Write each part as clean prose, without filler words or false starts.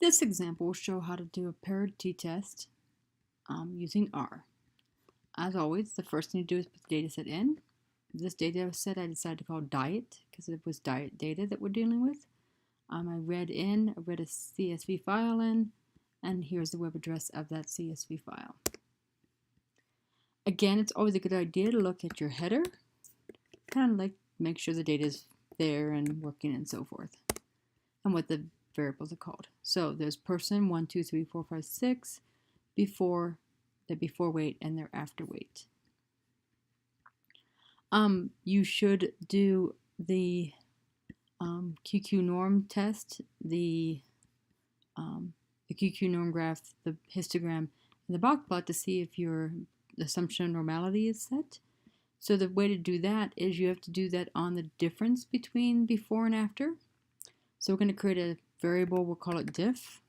This example will show how to do a paired t-test using R. As always, the first thing to do is put the data set in. This data set I decided to call diet because it was diet data that we're dealing with. I read a CSV file in, and here's the web address of that CSV file. Again, it's always a good idea to look at your header, kind of like make sure the data is there and working and so forth, and what the variables are called. So there's person 1, 2, 3, 4, 5, 6, before, the before weight, and their after weight. You should do the QQ norm test, the QQ norm graph, the histogram, and the box plot to see if your assumption of normality is set. So the way to do that is you have to do that on the difference between before and after. So we're going to create a variable, we'll call it Diff.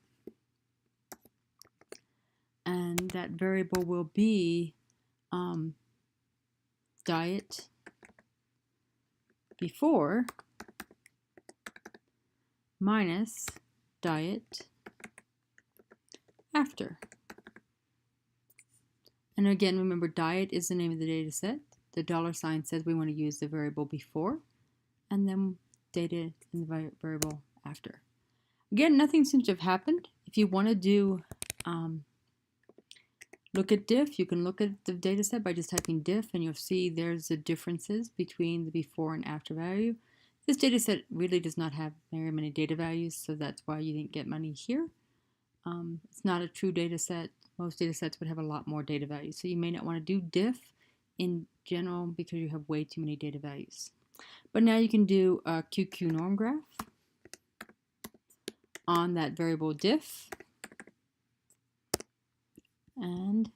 And that variable will be diet before minus diet after. And again, remember, diet is the name of the data set. The $sign says we want to use the variable before, and then data in the variable after. Again, nothing seems to have happened. If you want to do look at Diff, you can look at the data set by just typing Diff, and you'll see there's the differences between the before and after value. This data set really does not have very many data values, so that's why you didn't get money here. It's not a true data set. Most data sets would have a lot more data values, so you may not want to do Diff in general because you have way too many data values. But now you can do a QQ norm graph on that variable Diff. And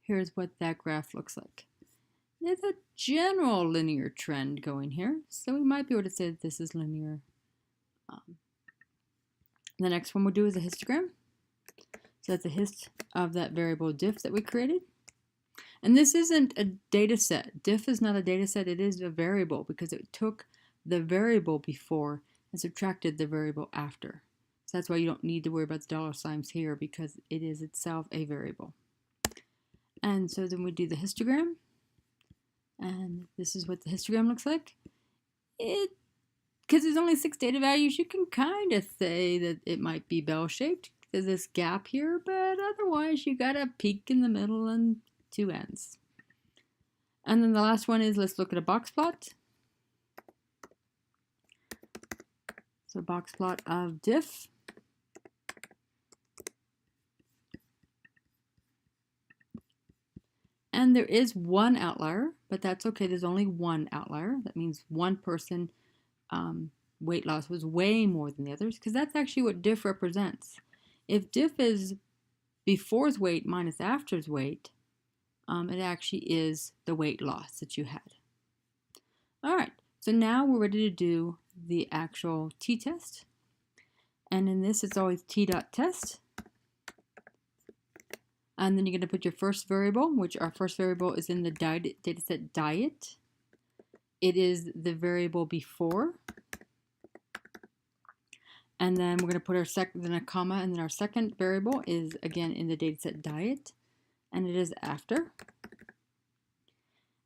here's what that graph looks like. There's a general linear trend going here, so we might be able to say that this is linear. The next one we'll do is a histogram. So that's a hist of that variable Diff that we created. And this isn't a data set. Diff is not a data set, it is a variable because it took the variable before and subtracted the variable after. So that's why you don't need to worry about the $signs here because it is itself a variable. And so then we do the histogram. And this is what the histogram looks like. Because there's only 6 data values, you can kind of say that it might be bell-shaped. There's this gap here, but otherwise you got a peak in the middle and 2 ends. And then the last one is, let's look at a box plot. So box plot of Diff. And there is one outlier, but that's okay. There's only one outlier. That means one person weight loss was way more than the others, because that's actually what Diff represents. If Diff is before's weight minus after's weight, it actually is the weight loss that you had. All right, so now we're ready to do the actual t-test. And in this, it's always t.test. And then you're going to put your first variable, which our first variable is in the data set diet. It is the variable before. And then we're going to put our then a comma, and then our second variable is again in the data set diet, and it is after.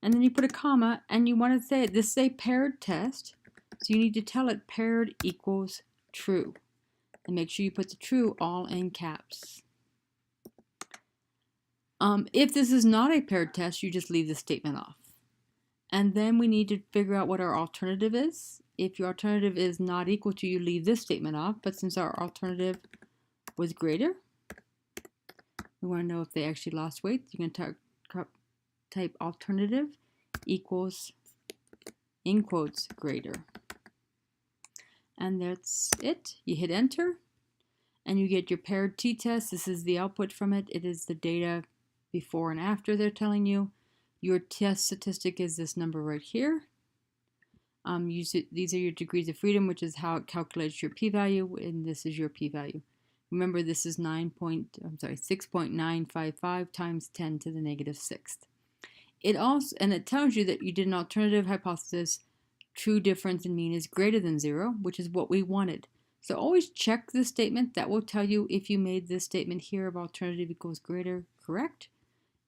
And then you put a comma, and you want to say this is a paired test, so you need to tell it paired equals true. And make sure you put the true all in caps. If this is not a paired test, you just leave the statement off. And then we need to figure out what our alternative is. If your alternative is not equal to, you leave this statement off. But since our alternative was greater, we want to know if they actually lost weight. You're going to type alternative equals, in quotes, greater. And that's it. You hit enter, and you get your paired t-test. This is the output from it. It is the data before and after they're telling you. Your test statistic is this number right here. These are your degrees of freedom, which is how it calculates your p-value, and this is your p-value. Remember, this is 6.955 times 10 to the negative 6th. It tells you that you did an alternative hypothesis true difference in mean is greater than 0, which is what we wanted. So always check this statement. That will tell you if you made this statement here of alternative equals greater correct.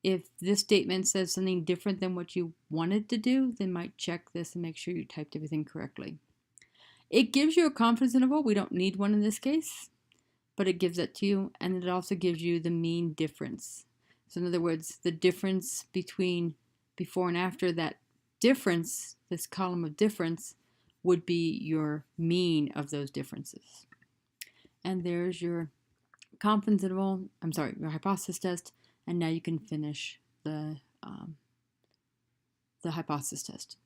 If this statement says something different than what you wanted to do, then might check this and make sure you typed everything correctly. It gives you a confidence interval. We don't need one in this case, but it gives that to you, and it also gives you the mean difference. So in other words, the difference between before and after that difference, this column of difference, would be your mean of those differences. And there's your confidence interval, your hypothesis test, and now you can finish the hypothesis test.